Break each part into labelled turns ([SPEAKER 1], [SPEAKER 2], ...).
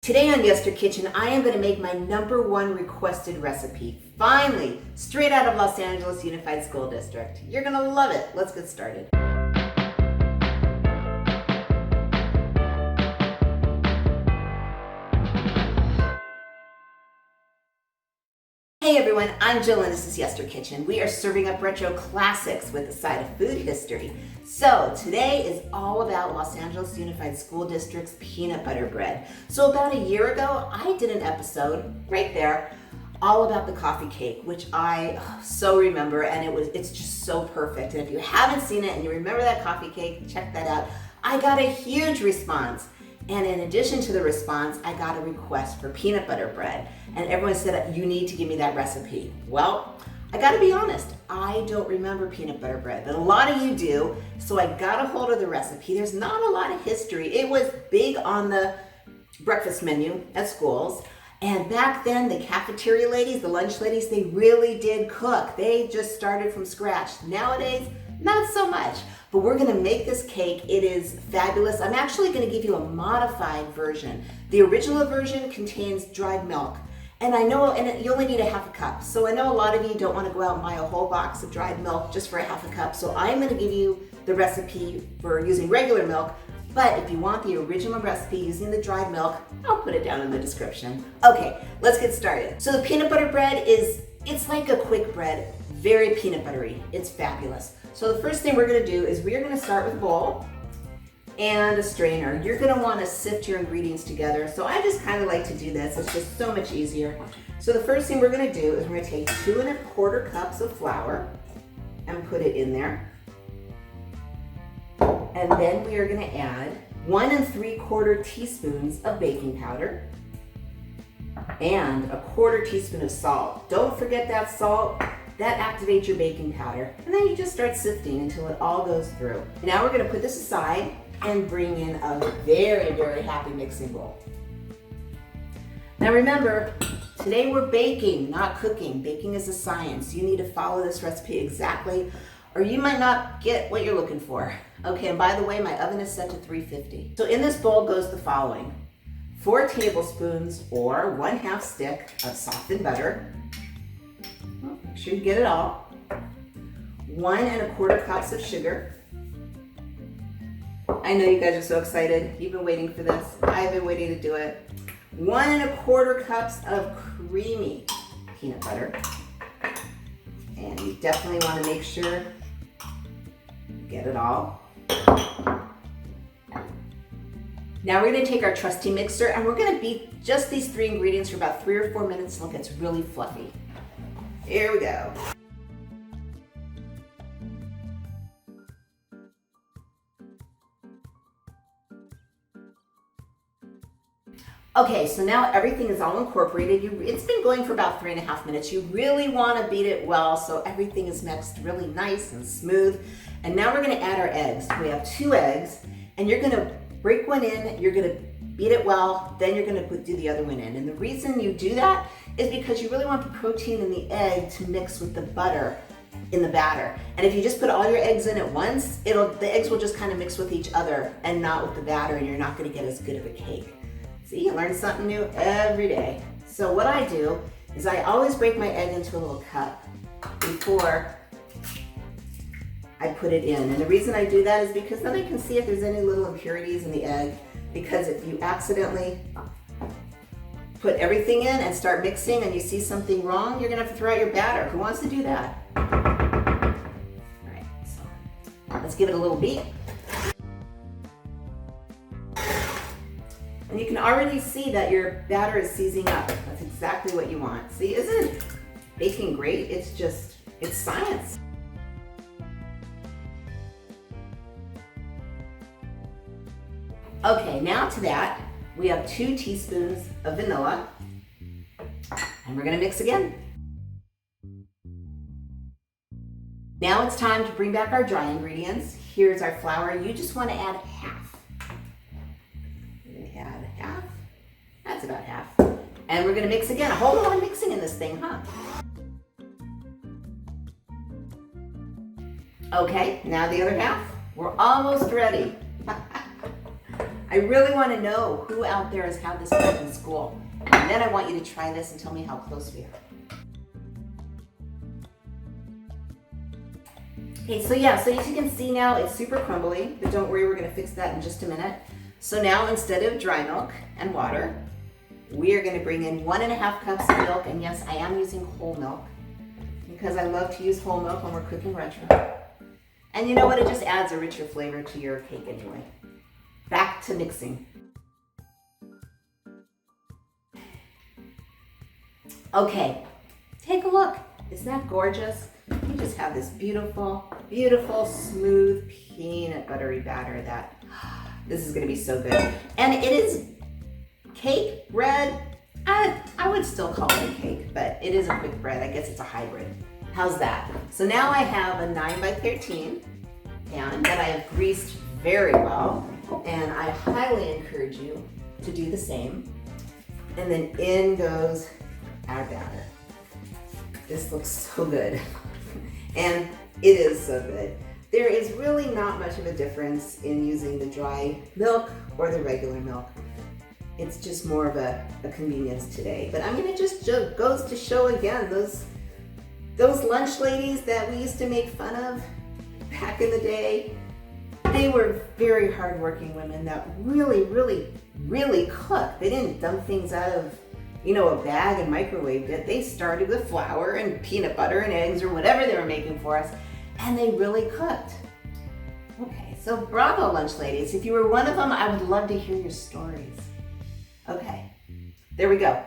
[SPEAKER 1] Today on Yester Kitchen, I am going to make my #1 requested recipe. Finally, straight out of Los Angeles Unified School District. You're going to love it. Let's get started. Hey everyone, I'm Jill and this is Yester Kitchen. We are serving up retro classics with a side of food history. So today is all about Los Angeles Unified School District's peanut butter bread. So about a year ago, I did an episode right there all about the coffee cake, which I so remember, and it's just so perfect. And if you haven't seen it and you remember that coffee cake, check that out. I got a huge response. And in addition to the response, I got a request for peanut butter bread. And everyone said, you need to give me that recipe. Well, I gotta be honest, I don't remember peanut butter bread, but a lot of you do. So I got a hold of the recipe. There's not a lot of history. It was big on the breakfast menu at schools. And back then, the cafeteria ladies, the lunch ladies, they really did cook. They just started from scratch. Nowadays, not so much. But we're gonna make this cake. It is fabulous. I'm actually gonna give you a modified version. The original version contains dried milk. And I know, you only need a half a cup. So I know a lot of you don't wanna go out and buy a whole box of dried milk just for a half a cup. So I'm gonna give you the recipe for using regular milk. But if you want the original recipe using the dried milk, I'll put it down in the description. Okay, let's get started. So the peanut butter bread it's like a quick bread, very peanut buttery. It's fabulous. So the first thing we're gonna do is we're gonna start with a bowl and a strainer. You're gonna wanna sift your ingredients together. So I just kind of like to do this. It's just so much easier. So the first thing we're gonna do is we're gonna take 2 1/4 cups of flour and put it in there. And then we are gonna add 1 3/4 teaspoons of baking powder and a 1/4 teaspoon of salt. Don't forget that salt. That activates your baking powder. And then you just start sifting until it all goes through. Now we're gonna put this aside and bring in a very, very happy mixing bowl. Now remember, today we're baking, not cooking. Baking is a science. You need to follow this recipe exactly, or you might not get what you're looking for. Okay, and by the way, my oven is set to 350. So in this bowl goes the following: 4 tablespoons or 1/2 stick of softened butter. Make sure you get it all. 1 1/4 cups of sugar. I know you guys are so excited. You've been waiting for this. I've been waiting to do it. 1 1/4 cups of creamy peanut butter. And you definitely want to make sure you get it all. Now we're going to take our trusty mixer and we're going to beat just these 3 ingredients for about 3 or 4 minutes until it gets really fluffy. Here we go. Okay, so now everything is all incorporated. It's been going for about 3 1/2 minutes. You really want to beat it well so everything is mixed really nice and smooth. And now we're going to add our eggs. We have 2 eggs, and you're going to break one in, you're going to beat it well, then you're going to do the other one in. And the reason you do that is because you really want the protein in the egg to mix with the butter in the batter. And if you just put all your eggs in at once, the eggs will just kind of mix with each other and not with the batter, and you're not going to get as good of a cake. See, you learn something new every day. So what I do is I always break my egg into a little cup before I put it in. And the reason I do that is because then I can see if there's any little impurities in the egg. Because if you accidentally put everything in and start mixing and you see something wrong, you're gonna have to throw out your batter. Who wants to do that? All right, so let's give it a little beat. And you can already see that your batter is seizing up. That's exactly what you want. See, isn't baking great? It's science. Okay, now to that, we have 2 teaspoons of vanilla, and we're gonna mix again. Now it's time to bring back our dry ingredients. Here's our flour. You just wanna add half. We're gonna add half. That's about half. And we're gonna mix again. A whole lot of mixing in this thing, huh? Okay, now the other half. We're almost ready. I really want to know who out there has had this bread in school. And then I want you to try this and tell me how close we are. Okay, so yeah, so as you can see now, it's super crumbly, but don't worry, we're gonna fix that in just a minute. So now instead of dry milk and water, we are gonna bring in 1.5 cups of milk, and yes, I am using whole milk because I love to use whole milk when we're cooking retro. And you know what, it just adds a richer flavor to your cake anyway. Back to mixing. Okay, take a look. Isn't that gorgeous? You just have this beautiful, beautiful, smooth, peanut buttery batter that, this is gonna be so good. And it is cake, bread, I would still call it a cake, but it is a quick bread. I guess it's a hybrid. How's that? So now I have a 9 by 13 pan that I have greased very well, and I highly encourage you to do the same. And then in goes our batter. This looks so good. And it is so good. There is really not much of a difference in using the dry milk or the regular milk. It's just more of a convenience today. But I mean, it just goes to show again, those lunch ladies that we used to make fun of back in the day, they were very hardworking women that really, really, really cooked. They didn't dump things out of, you know, a bag and microwaved it. They started with flour and peanut butter and eggs or whatever they were making for us, and they really cooked. Okay, so bravo, lunch ladies. If you were one of them, I would love to hear your stories. Okay, there we go.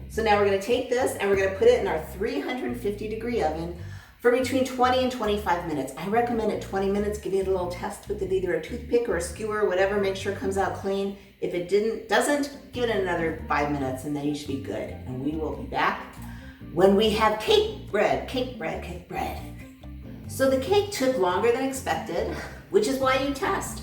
[SPEAKER 1] So now we're gonna take this and we're gonna put it in our 350-degree oven for between 20 and 25 minutes. I recommend at 20 minutes, give it a little test with either a toothpick or a skewer or whatever, make sure it comes out clean. If it doesn't, give it another 5 minutes and then you should be good. And we will be back when we have cake bread, cake bread, cake bread. So the cake took longer than expected, which is why you test.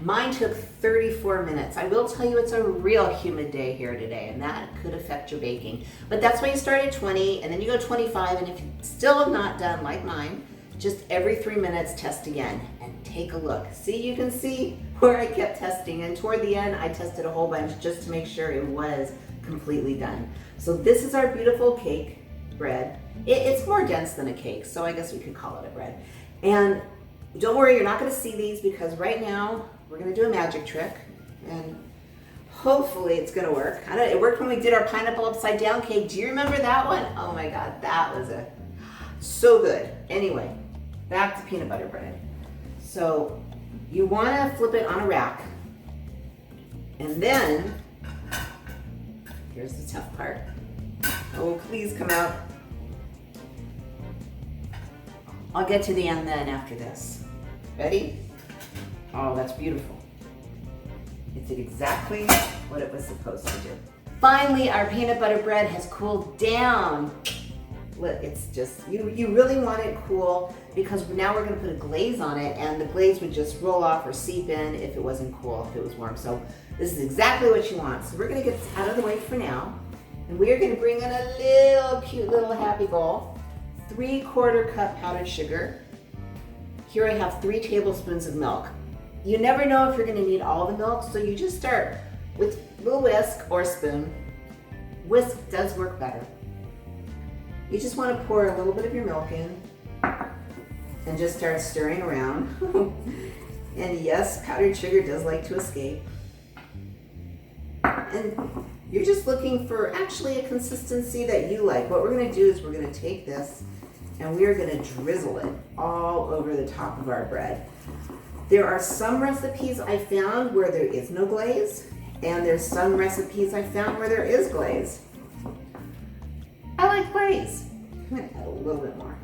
[SPEAKER 1] Mine took 34 minutes. I will tell you it's a real humid day here today, and that could affect your baking. But that's why you start at 20 and then you go 25, and if you still have not done like mine, just every 3 minutes test again and take a look. See, you can see where I kept testing, and toward the end I tested a whole bunch just to make sure it was completely done. So this is our beautiful cake bread. It's more dense than a cake, so I guess we could call it a bread. And don't worry, you're not gonna see these because right now we're gonna do a magic trick, and hopefully it's gonna work. I don't know, it worked when we did our pineapple upside down cake. Do you remember that one? Oh my God, that was so good. Anyway, back to peanut butter bread. So you wanna flip it on a rack, and then, here's the tough part. Oh, please come out. I'll get to the end then after this. Ready? Oh, that's beautiful. It did exactly what it was supposed to do. Finally, our peanut butter bread has cooled down. Look, it's just, you really want it cool because now we're gonna put a glaze on it, and the glaze would just roll off or seep in if it wasn't cool, if it was warm. So this is exactly what you want. So we're gonna get this out of the way for now, and we are gonna bring in a little cute little happy bowl, 3/4 cup powdered sugar. Here I have 3 tablespoons of milk. You never know if you're gonna need all the milk, so you just start with a little whisk or a spoon. Whisk does work better. You just wanna pour a little bit of your milk in and just start stirring around. And yes, powdered sugar does like to escape. And you're just looking for actually a consistency that you like. What we're gonna do is we're gonna take this and we are gonna drizzle it all over the top of our bread. There are some recipes I found where there is no glaze, and there's some recipes I found where there is glaze. I like glaze. I'm gonna add a little bit more.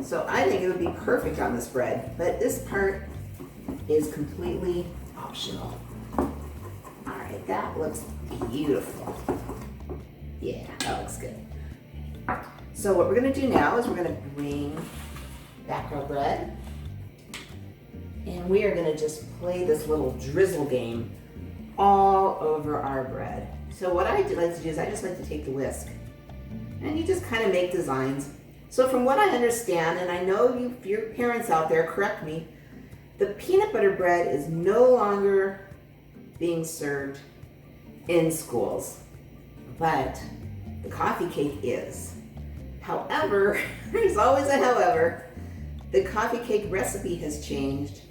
[SPEAKER 1] So I think it would be perfect on this bread, but this part is completely optional. All right, that looks beautiful. Yeah, that looks good. So what we're gonna do now is we're gonna bring back our bread, and we are gonna just play this little drizzle game all over our bread. So what I like to do is I just like to take the whisk, and you just kind of make designs. So from what I understand, and I know your parents out there, correct me, the peanut butter bread is no longer being served in schools, but the coffee cake is. However, there's always a however, the coffee cake recipe has changed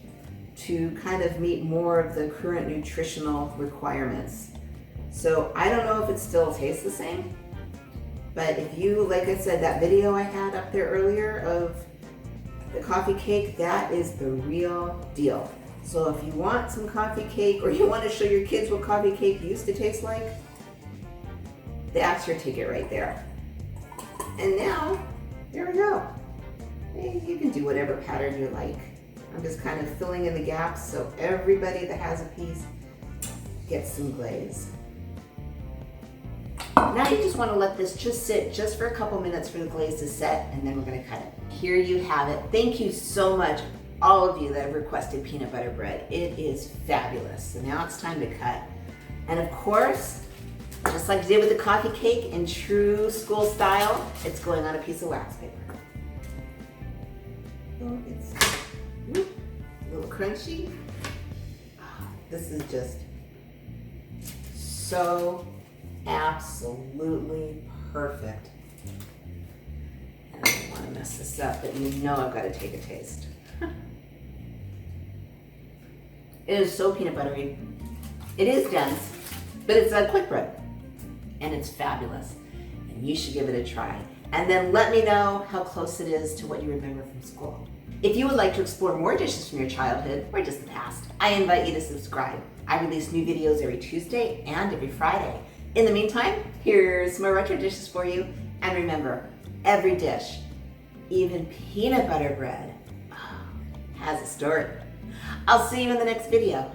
[SPEAKER 1] to kind of meet more of the current nutritional requirements. So I don't know if it still tastes the same, but if you, like I said, that video I had up there earlier of the coffee cake, that is the real deal. So if you want some coffee cake, or you want to show your kids what coffee cake used to taste like, that's your ticket right there. And now, there we go. You can do whatever pattern you like. I'm just kind of filling in the gaps so everybody that has a piece gets some glaze. Now you just want to let this just sit just for a couple minutes for the glaze to set, and then we're going to cut it. Here you have it. Thank you so much, all of you that have requested peanut butter bread. It is fabulous. So now it's time to cut. And of course, just like you did with the coffee cake in true school style, it's going on a piece of wax paper. Oh, it's a little crunchy. This is just so absolutely perfect. And I don't want to mess this up, but you know I've got to take a taste. It is so peanut buttery. It is dense, but it's a quick bread. And it's fabulous. And you should give it a try. And then let me know how close it is to what you remember from school. If you would like to explore more dishes from your childhood or just the past, I invite you to subscribe. I release new videos every Tuesday and every Friday. In the meantime, here's some more retro dishes for you. And remember, every dish, even peanut butter bread, has a story. I'll see you in the next video.